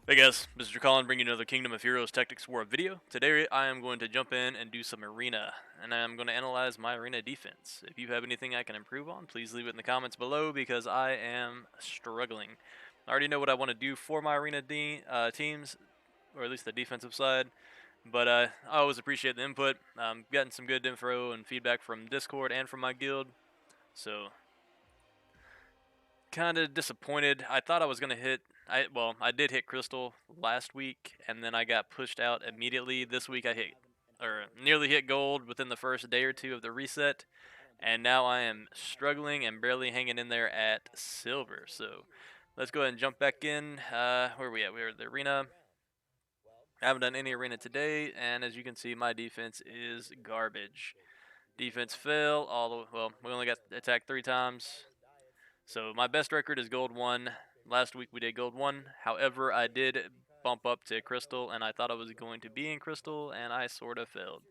Hey guys, this is Drakkalan bringing you another Kingdom of Heroes Tactics War video. Today I am going to jump in and do some arena, and I'm going to analyze my arena defense. If you have anything I can improve on, please leave it in the comments below because I am struggling. I already know what I want to do for my arena teams, or at least the defensive side, but I always appreciate the input. Gotten some good info and feedback from Discord and from my guild, so kind of disappointed. I thought I was going to hit I did hit crystal last week, and then I got pushed out immediately. This week I hit, or nearly hit gold within the first day or two of the reset, and now I am struggling and barely hanging in there at silver. So let's go ahead and jump back in. Where are we at? We're at the arena. I haven't done any arena today, and as you can see, my defense is garbage. Defense fell all the well. We only got attacked 3 times. So my best record is gold 1. Last week we did gold 1. However, I did bump up to crystal, and I thought I was going to be in crystal, and I sort of failed.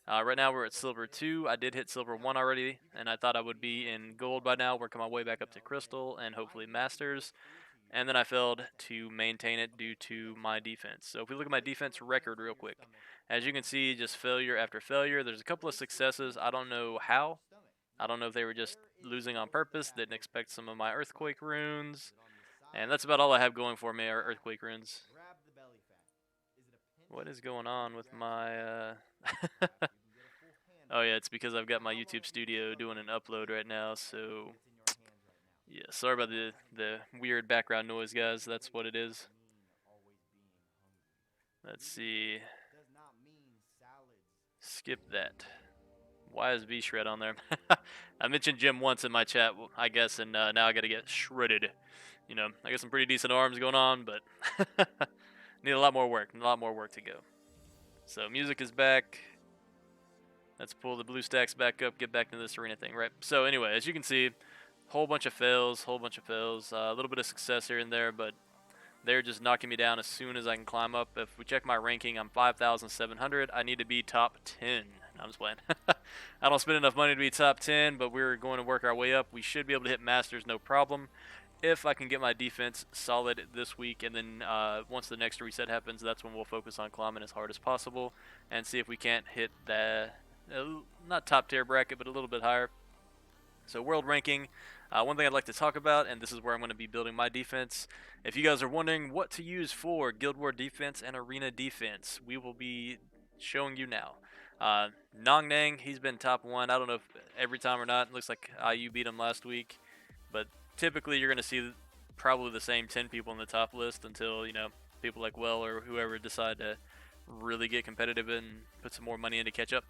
Right now we're at silver 2. I did hit silver 1 already, and I thought I would be in gold by now, working my way back up to crystal and hopefully masters. And then I failed to maintain it due to my defense. So if we look at my defense record real quick, as you can see, just failure after failure. There's a couple of successes. I don't know how. I don't know if they were just losing on purpose, didn't expect some of my earthquake runes, and that's about all I have going for me are earthquake runes. What is going on with my Oh yeah, it's because I've got my YouTube studio doing an upload right now, so yeah, sorry about the weird background noise, guys. That's what it is. Let's see. Skip that. Why is V Shred on there? I mentioned Jim once in my chat, I guess, and now I gotta get shredded. You know, I got some pretty decent arms going on, but need a lot more work. A lot more work to go. So music is back. Let's pull the blue stacks back up, get back into this arena thing, right? So anyway, as you can see, whole bunch of fails, a little bit of success here and there, but they're just knocking me down as soon as I can climb up. If we check my ranking, I'm 5,700. I need to be top 10. No, I'm just playing. I don't spend enough money to be top 10, but we're going to work our way up. We should be able to hit masters no problem if I can get my defense solid this week, and then once the next reset happens, that's when we'll focus on climbing as hard as possible and see if we can't hit the not top tier bracket, but a little bit higher. So world ranking, one thing I'd like to talk about, and this is where I'm going to be building my defense. If you guys are wondering what to use for Guild War defense and arena defense, we will be showing you now. Nong Nang, he's been top 1. I don't know if every time or not. It looks like IU beat him last week, but typically you're going to see probably the same 10 people in the top list until, you know, people like Well or whoever decide to really get competitive and put some more money in to catch up.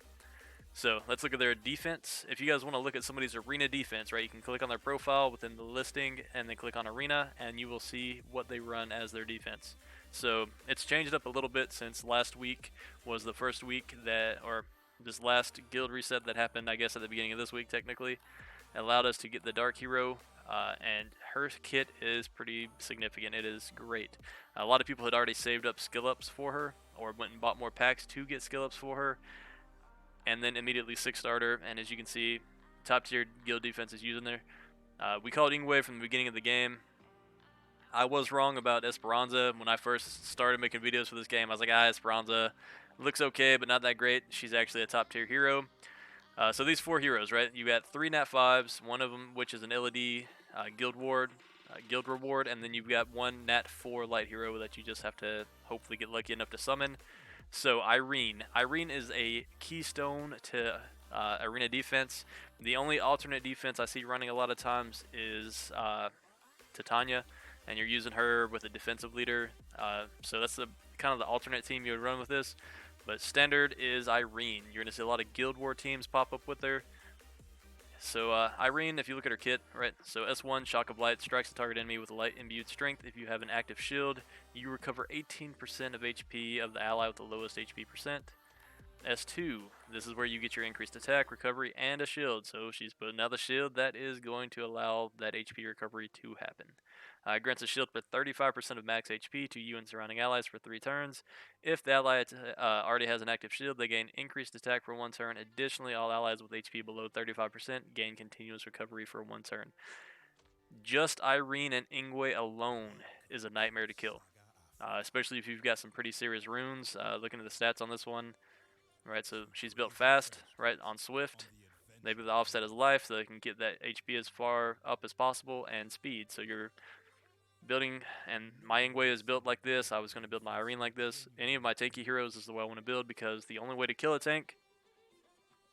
So let's look at their defense. If you guys want to look at somebody's arena defense, right, you can click on their profile within the listing and then click on arena, and you will see what they run as their defense. So it's changed up a little bit since last week was the first week that, or this last guild reset that happened, I guess, at the beginning of this week, technically. It allowed us to get the Dark Hero, and her kit is pretty significant. It is great. A lot of people had already saved up skill ups for her, or went and bought more packs to get skill ups for her, and then immediately 6-starred her. And as you can see, top tier guild defense is using there. We called Ingwe from the beginning of the game. I was wrong about Esperanza. When I first started making videos for this game, I was like, Esperanza looks okay, but not that great. She's actually a top tier hero. So these 4 heroes, right? You got 3 Nat 5s, one of them which is an Illidee guild reward, and then you've got 1 Nat 4 light hero that you just have to hopefully get lucky enough to summon. So Irene is a keystone to arena defense. The only alternate defense I see running a lot of times is Titania, and you're using her with a defensive leader. So that's the kind of the alternate team you would run with this. But standard is Irene. You're going to see a lot of Guild War teams pop up with her. So Irene, if you look at her kit, right, so S1, Shock of Light, strikes the target enemy with a light imbued strength. If you have an active shield, you recover 18% of HP of the ally with the lowest HP percent. S2, this is where you get your increased attack, recovery, and a shield. So she's putting out the shield that is going to allow that HP recovery to happen. Grants a shield for 35% of max HP to you and surrounding allies for 3 turns. If the ally already has an active shield, they gain increased attack for 1 turn. Additionally, all allies with HP below 35% gain continuous recovery for 1 turn. Just Irene and Ingwe alone is a nightmare to kill. especially if you've got some pretty serious runes. Looking at the stats on this one, right? So she's built fast, right, on Swift. They put the offset as life, so they can get that HP as far up as possible, and speed. So you're building, and my Ingwe is built like this. I was going to build my Irene like this. Any of my tanky heroes is the way I want to build, because the only way to kill a tank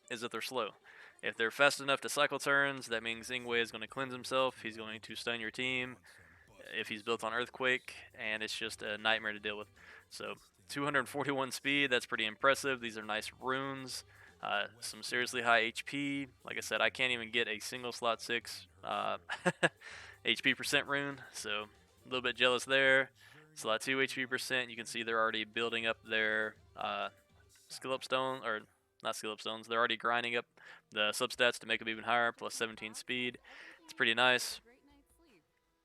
is if they're slow. If they're fast enough to cycle turns, that means Ingwe is going to cleanse himself. He's going to stun your team if he's built on Earthquake, and it's just a nightmare to deal with. So 241 speed, that's pretty impressive. These are nice runes. Some seriously high HP. Like I said, I can't even get a single slot 6 HP percent rune, so a little bit jealous there. Slot 2 HP percent, you can see they're already building up their skill up stone, or not skill up stones, they're already grinding up the substats to make them even higher, plus 17 speed. It's pretty nice.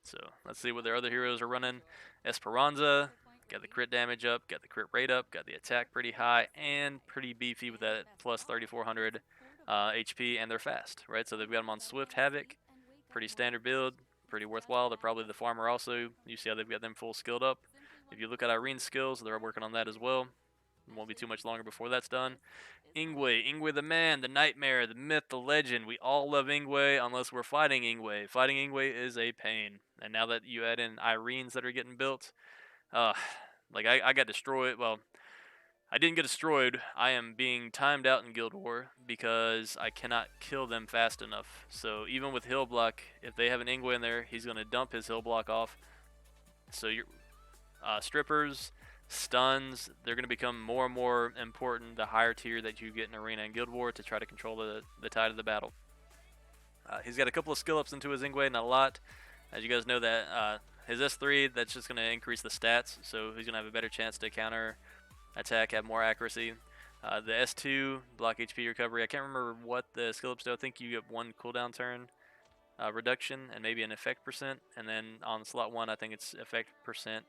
So let's see what their other heroes are running. Esperanza, got the crit damage up, got the crit rate up, got the attack pretty high, and pretty beefy with that plus 3,400 HP, and they're fast, right? So they've got them on Swift Havoc, pretty standard build, pretty worthwhile. They're probably the farmer also. You see how they've got them full skilled up. If you look at Irene's skills, they're working on that as well. It won't be too much longer before that's done. Ingwe the man, the nightmare, the myth, the legend. We all love Ingwe unless we're fighting Ingwe. Fighting Ingwe is a pain. And now that you add in Irenes that are getting built, like I got destroyed. Well, I didn't get destroyed. I am being timed out in Guild War because I cannot kill them fast enough. So even with heal block, if they have an Ingwe in there, he's going to dump his heal block off. So your strippers, stuns, they're going to become more and more important the higher tier that you get in Arena and Guild War to try to control the tide of the battle. He's got a couple of skill ups into his Ingwe, not a lot. As you guys know, that his S3, that's just going to increase the stats, so he's going to have a better chance to counter attack, have more accuracy. The S2, block HP recovery, I can't remember what the skill ups do. I think you get one cooldown turn reduction and maybe an effect percent, and then on slot 1 I think it's effect percent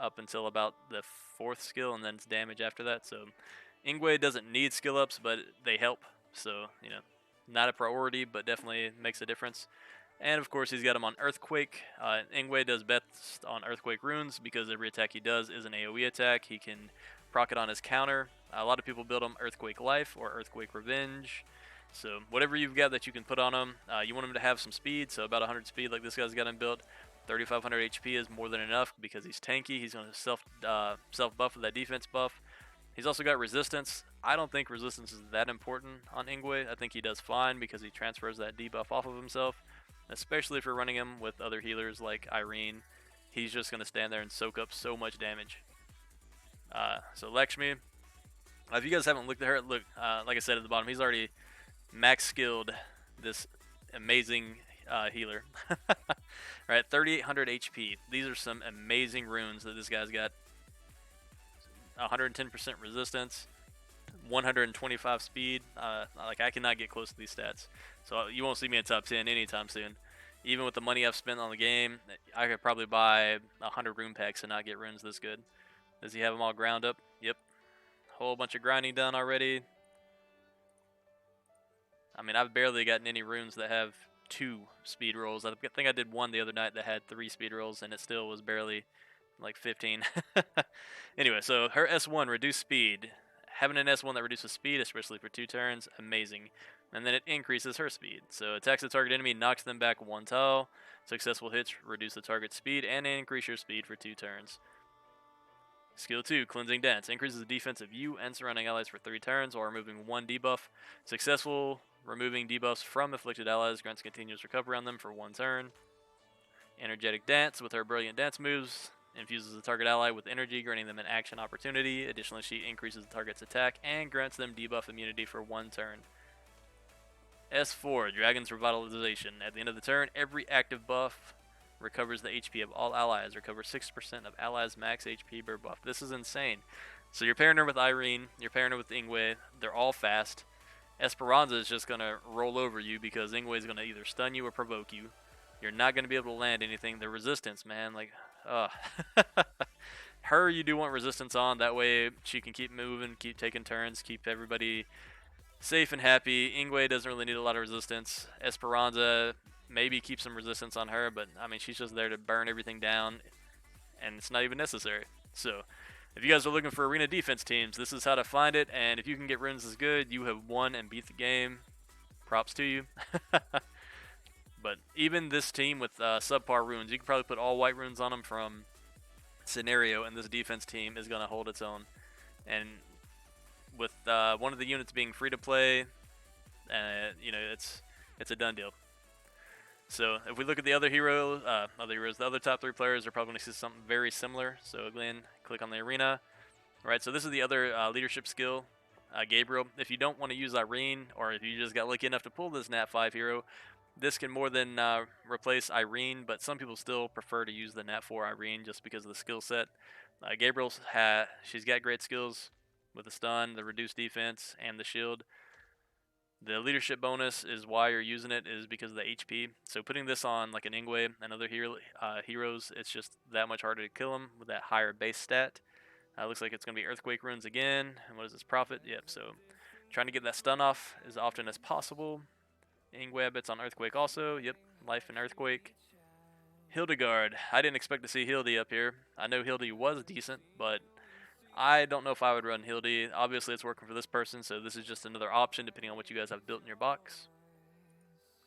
up until about the 4th skill, and then it's damage after that. So Ingwe doesn't need skill ups, but they help, so you know, not a priority, but definitely makes a difference. And of course he's got him on Earthquake. Ingwe does best on Earthquake runes because every attack he does is an AoE attack. He can proc it on his counter. A lot of people build him Earthquake Life or Earthquake Revenge. So whatever you've got that you can put on him, you want him to have some speed, so about 100 speed like this guy's got him built. 3,500 HP is more than enough because he's tanky. He's going to self buff with that defense buff. He's also got resistance. I don't think resistance is that important on Ingwe. I think he does fine because he transfers that debuff off of himself, especially if you're running him with other healers like Irene. He's just going to stand there and soak up so much damage. So Lakshmi, if you guys haven't looked at her, look, like I said at the bottom, he's already max skilled this amazing healer. Right, 3,800 HP. These are some amazing runes that this guy's got. 110% resistance, 125 speed. Like I cannot get close to these stats, so you won't see me in top 10 anytime soon. Even with the money I've spent on the game, I could probably buy 100 rune packs and not get runes this good. Does he have them all ground up? Yep. Whole bunch of grinding done already. I mean, I've barely gotten any runes that have 2 speed rolls. I think I did one the other night that had 3 speed rolls, and it still was barely like 15. Anyway, so her S1, reduced speed. Having an S1 that reduces speed, especially for 2 turns, amazing. And then it increases her speed. So attacks the target enemy, knocks them back 1 tile. Successful hits reduce the target's speed and increase your speed for 2 turns. Skill 2, Cleansing Dance. Increases the defense of you and surrounding allies for 3 turns while removing 1 debuff. Successful removing debuffs from afflicted allies grants continuous recovery on them for 1 turn. Energetic Dance. With her brilliant dance moves, infuses the target ally with energy, granting them an action opportunity. Additionally, she increases the target's attack and grants them debuff immunity for 1 turn. S4, Dragon's Revitalization. At the end of the turn, every active buff recovers the HP of all allies. Recovers 6% of allies' max HP per buff. This is insane. So you're pairing her with Irene, you're pairing her with Ingwe. They're all fast. Esperanza is just going to roll over you because Ingwe is going to either stun you or provoke you. You're not going to be able to land anything. The resistance, man, like, her you do want resistance on. That way she can keep moving, keep taking turns, keep everybody safe and happy. Ingwe doesn't really need a lot of resistance. Esperanza, maybe keep some resistance on her, but I mean, she's just there to burn everything down, and it's not even necessary. So, if you guys are looking for arena defense teams, this is how to find it. And if you can get runes as good, you have won and beat the game. Props to you. But even this team with subpar runes, you can probably put all white runes on them from Scenario, and this defense team is going to hold its own. And with one of the units being free to play, you know, it's a done deal. So if we look at the other heroes, the other top 3 players are probably going to see something very similar. So again, click on the arena. All right, so this is the other leadership skill, Gabriel. If you don't want to use Irene, or if you just got lucky enough to pull this Nat 5 hero, this can more than replace Irene, but some people still prefer to use the Nat 4 Irene just because of the skill set. She's got great skills with the stun, the reduced defense, and the shield. The leadership bonus is why you're using it, is because of the HP. So putting this on like an Ingwe and other heroes, it's just that much harder to kill them with that higher base stat. Looks like it's going to be Earthquake runes again. And what is this, Profit? Yep, so trying to get that stun off as often as possible. Ingwe bits on Earthquake also. Yep, Life and Earthquake. Hildegard. I didn't expect to see Hildy up here. I know Hildy was decent, but I don't know if I would run Hildy. Obviously, it's working for this person, so this is just another option depending on what you guys have built in your box.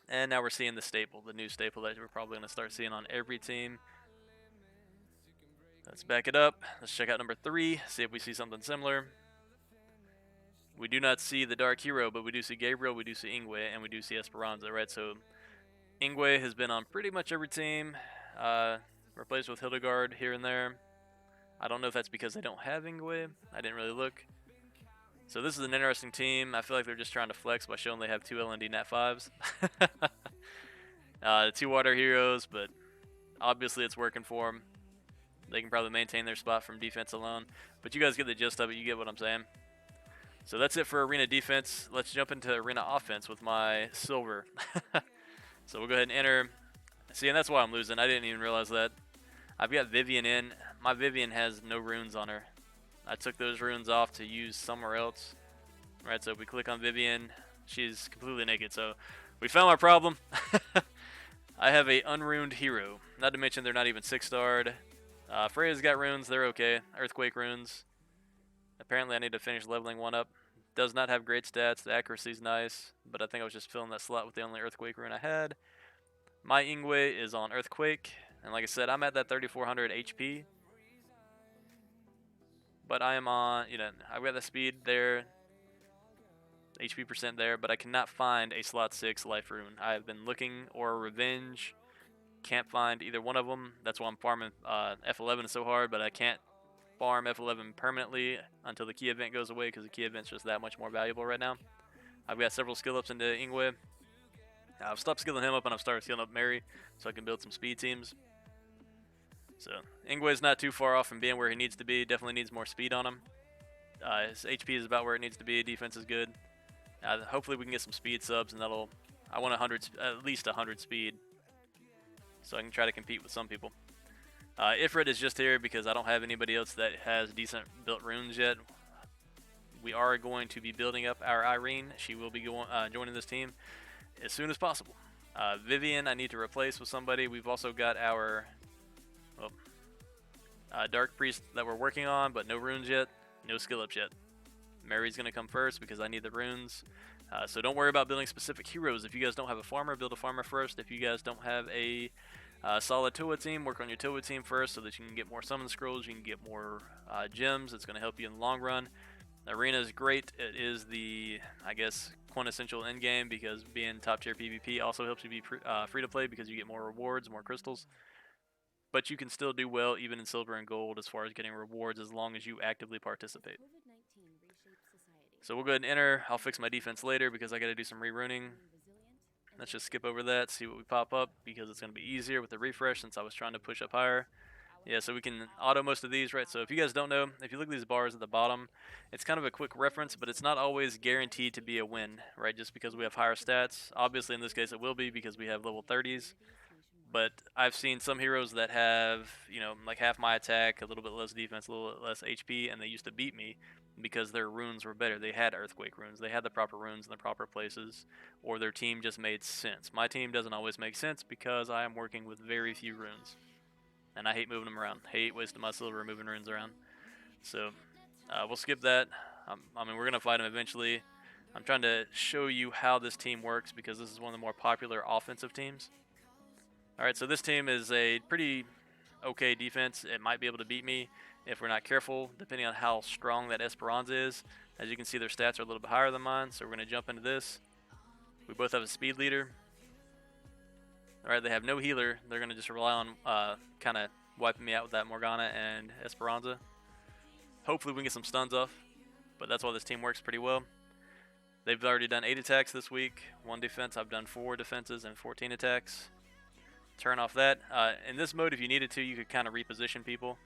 And now we're seeing the staple, the new staple that we're probably going to start seeing on every team. Let's back it up. Let's check out number 3, see if we see something similar. We do not see the Dark Hero, but we do see Gabriel, we do see Ingwe, and we do see Esperanza, right? So Ingwe has been on pretty much every team, replaced with Hildegard here and there. I don't know if that's because they don't have Ingwe. I didn't really look. So this is an interesting team. I feel like they're just trying to flex by showing they have 2 LND Nat 5s. 2 water heroes, but obviously it's working for them. They can probably maintain their spot from defense alone. But you guys get the gist of it. You get what I'm saying. So that's it for arena defense. Let's jump into arena offense with my silver. So we'll go ahead and enter. See, and that's why I'm losing. I didn't even realize that. I've got Vivian in. My Vivian has no runes on her. I took those runes off to use somewhere else. Right, so if we click on Vivian, she's completely naked. So we found my problem. I have a unruned hero. Not to mention they're not even 6-starred. Freya's got runes. They're okay. Earthquake runes. Apparently I need to finish leveling one up. Does not have great stats. The accuracy's nice, but I think I was just filling that slot with the only Earthquake rune I had. My Ingwe is on Earthquake, and like I said, I'm at that 3400 HP. But I am on, I've got the speed there, HP percent there, but I cannot find a slot 6 life rune. I have been looking, or Revenge. Can't find either one of them. That's why I'm farming F11 so hard, but I can't farm F11 permanently until the key event goes away, because the key event's just that much more valuable right now. I've got several skill ups into Ingwe. I've stopped skilling him up and I've started skilling up Mary so I can build some speed teams. So Ingwe's not too far off from being where he needs to be. Definitely needs more speed on him. His HP is about where it needs to be. Defense is good. Hopefully we can get some speed subs, and I want at least 100 speed, so I can try to compete with some people. Ifrit is just here because I don't have anybody else that has decent built runes yet. We are going to be building up our Irene. She will be joining this team as soon as possible. Vivian, I need to replace with somebody. We've also got our Dark Priest that we're working on, but no runes yet, no skill ups yet. Mary's going to come first because I need the runes. So don't worry about building specific heroes. If you guys don't have a farmer, build a farmer first. If you guys don't have a solid Toa team, work on your Toa team first so that you can get more summon scrolls, you can get more gems. It's going to help you in the long run. Arena is great. It is the, I guess, quintessential end game, because being top tier PvP also helps you be free to play because you get more rewards, more crystals. But you can still do well even in silver and gold as far as getting rewards, as long as you actively participate. So we'll go ahead and enter. I'll fix my defense later because I got to do some reruning. Let's just skip over that, see what we pop up, because it's going to be easier with the refresh since I was trying to push up higher. Yeah, so we can auto most of these, right? So if you guys don't know, if you look at these bars at the bottom, it's kind of a quick reference, but it's not always guaranteed to be a win, right? Just because we have higher stats. Obviously, in this case, it will be because we have level 30s. But I've seen some heroes that have, like half my attack, a little bit less defense, a little bit less HP, and they used to beat me because their runes were better. They had Earthquake runes. They had the proper runes in the proper places, or their team just made sense. My team doesn't always make sense because I am working with very few runes. and I hate moving them around. Hate wasting my silver moving runes around. So we'll skip that. I mean, we're gonna fight him eventually. I'm trying to show you how this team works because this is one of the more popular offensive teams. All right, so this team is a pretty okay defense. It might be able to beat me if we're not careful, depending on how strong that Esperanza is. As you can see, their stats are a little bit higher than mine, so we're going to jump into this. We both have a speed leader. All right, they have no healer. They're going to just rely on kind of wiping me out with that Morgana and Esperanza. Hopefully we can get some stuns off, but that's why this team works pretty well. They've already done 8 attacks this week, 1 defense. I've done 4 defenses and 14 attacks. Turn off that. In this mode, if you needed to, you could kind of reposition people,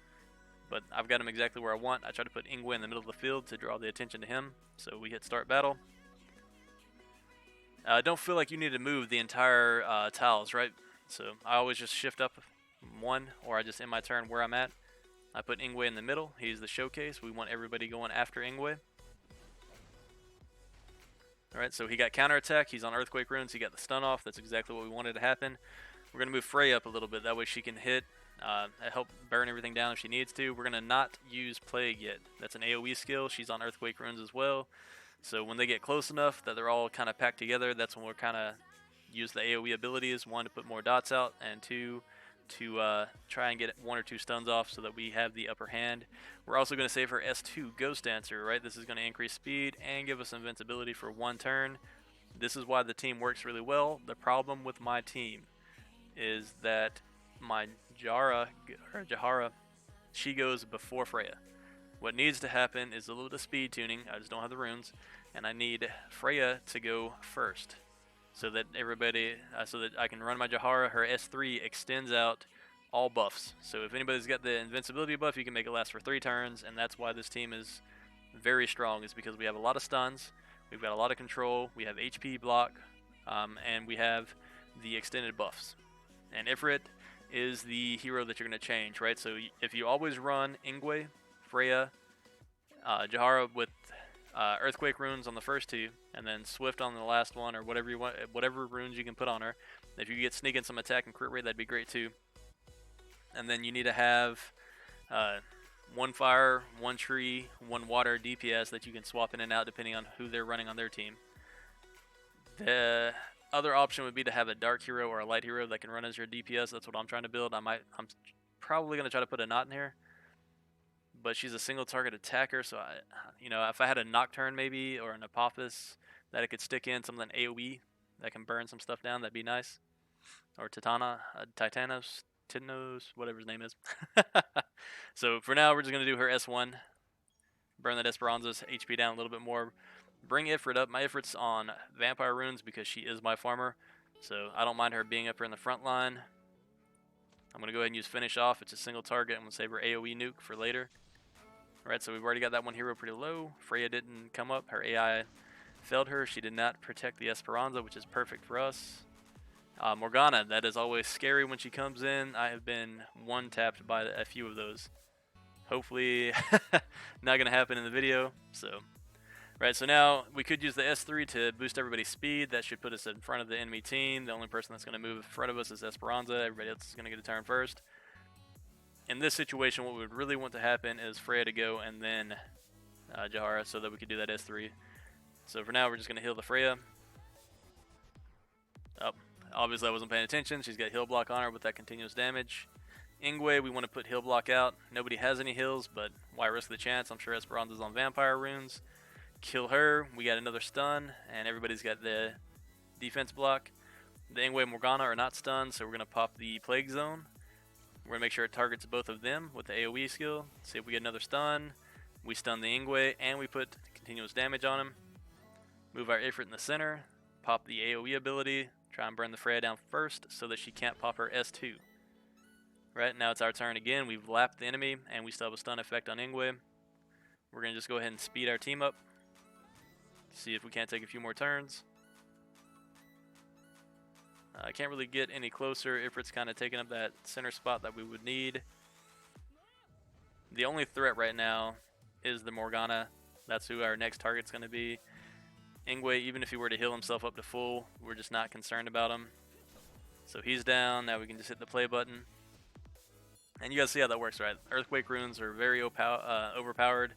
but I've got him exactly where I want. I try to put Ingwe in the middle of the field to draw the attention to him, so we hit start battle. Don't feel like you need to move the entire tiles, right? So I always just shift up 1, or I just end my turn where I'm at. I put Ingwe in the middle. He's the showcase. We want everybody going after Ingwe. Alright, so he got counterattack. He's on Earthquake runes. He got the stun off. That's exactly what we wanted to happen. We're going to move Freya up a little bit. That way she can hit, help burn everything down if she needs to. We're going to not use Plague yet. That's an AoE skill. She's on Earthquake runes as well. So when they get close enough that they're all kind of packed together, that's when we'll kind of use the AoE abilities. 1, to put more dots out, and 2, to try and get 1 or 2 stuns off so that we have the upper hand. We're also going to save her S2 Ghost Dancer, right? This is going to increase speed and give us invincibility for 1 turn. This is why the team works really well. The problem with my team is that my Jahara, she goes before Freya. What needs to happen is a little bit of speed tuning. I just don't have the runes, and I need Freya to go first, so that everybody, so that I can run my Jahara. Her S3 extends out all buffs. So if anybody's got the invincibility buff, you can make it last for 3 turns, and that's why this team is very strong. Is because we have a lot of stuns, we've got a lot of control, we have HP block, and we have the extended buffs. And Ifrit is the hero that you're going to change, right? So if you always run Ingwe, Freya, Jahara with Earthquake runes on the first 2, and then Swift on the last one, or whatever you want, whatever runes you can put on her. If you get sneak in some attack and crit rate, that'd be great too. And then you need to have 1 fire, 1 tree, 1 water DPS that you can swap in and out depending on who they're running on their team. The other option would be to have a dark hero or a light hero that can run as your DPS. That's what I'm trying to build. I'm probably going to try to put a Knot in here, but she's a single target attacker, so if I had a Nocturne maybe, or an Apophis that I could stick in something AoE that can burn some stuff down, that'd be nice. Or Titanos, whatever his name is. So for now, we're just going to do her S1, burn that Esperanza's HP down a little bit more, bring Ifrit up. My Ifrit's on Vampire runes because she is my farmer, so I don't mind her being up here in the front line. I'm going to go ahead and use Finish Off. It's a single target. I'm going to save her AoE nuke for later. Alright, so we've already got that one hero pretty low. Freya didn't come up. Her AI failed her. She did not protect the Esperanza, which is perfect for us. Morgana, that is always scary when she comes in. I have been one-tapped by a few of those. Hopefully not going to happen in the video. So, right, so now we could use the S3 to boost everybody's speed. That should put us in front of the enemy team. The only person that's going to move in front of us is Esperanza. Everybody else is going to get a turn first. In this situation, what we would really want to happen is Freya to go and then Jahara, so that we could do that S3. So for now, we're just going to heal the Freya. Oh, obviously I wasn't paying attention. She's got heal block on her with that continuous damage. Ingwe, we want to put heal block out. Nobody has any heals, but why risk the chance? I'm sure Esperanza's on Vampire runes. Kill her. We got another stun, and everybody's got the defense block. The Ingwe and Morgana are not stunned, so we're going to pop the Plague Zone. We're going to make sure it targets both of them with the AoE skill. See if we get another stun. We stun the Ingwe, and we put continuous damage on him. Move our Ifrit in the center. Pop the AoE ability. Try and burn the Freya down first so that she can't pop her S2. Right, now it's our turn again. We've lapped the enemy, and we still have a stun effect on Ingwe. We're going to just go ahead and speed our team up. See if we can't take a few more turns. I can't really get any closer. Ifrit's kind of taking up that center spot that we would need. The only threat right now is the Morgana. That's who our next target's going to be. Ingwe, even if he were to heal himself up to full, we're just not concerned about him. So he's down. Now we can just hit the play button. And you guys see how that works, right? Earthquake runes are very overpowered.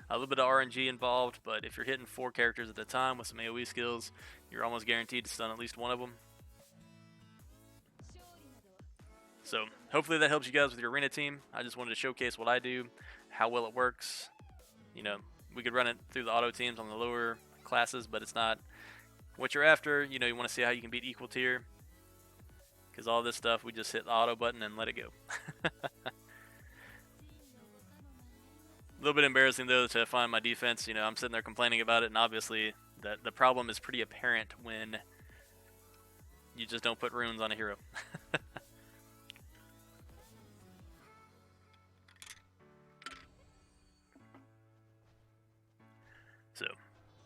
A little bit of RNG involved, but if you're hitting 4 characters at a time with some AoE skills, you're almost guaranteed to stun at least one of them. So hopefully that helps you guys with your arena team. I just wanted to showcase what I do, how well it works. You know, we could run it through the auto teams on the lower classes, but it's not what you're after. You know, you want to see how you can beat equal tier, because all this stuff, we just hit the auto button and let it go. A little bit embarrassing, though, to find my defense. You know, I'm sitting there complaining about it, and obviously the problem is pretty apparent when you just don't put runes on a hero. So,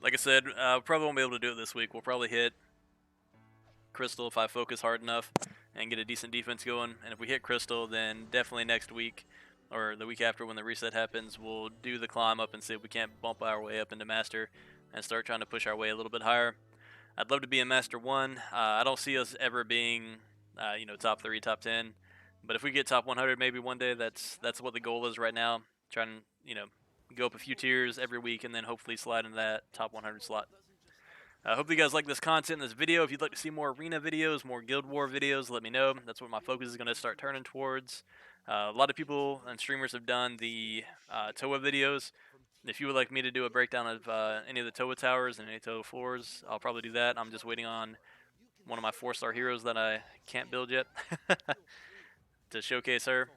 like I said, probably won't be able to do it this week. We'll probably hit Crystal if I focus hard enough and get a decent defense going. And if we hit Crystal, then definitely next week or the week after when the reset happens, we'll do the climb up and see if we can't bump our way up into Master and start trying to push our way a little bit higher. I'd love to be in Master 1. I don't see us ever being, you know, top 3, top 10. But if we get top 100 maybe one day, that's what the goal is right now. Trying to, you know, go up a few tiers every week and then hopefully slide into that top 100 slot. I hope you guys like this content in this video. If you'd like to see more arena videos, more Guild War videos, let me know. That's what my focus is going to start turning towards. A lot of people and streamers have done the Toa videos. If you would like me to do a breakdown of any of the Toa towers and any Toa floors, I'll probably do that. I'm just waiting on one of my 4-star heroes that I can't build yet to showcase her.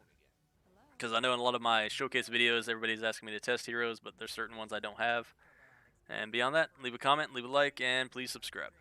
Because I know in a lot of my showcase videos, everybody's asking me to test heroes, but there's certain ones I don't have. And beyond that, leave a comment, leave a like, and please subscribe.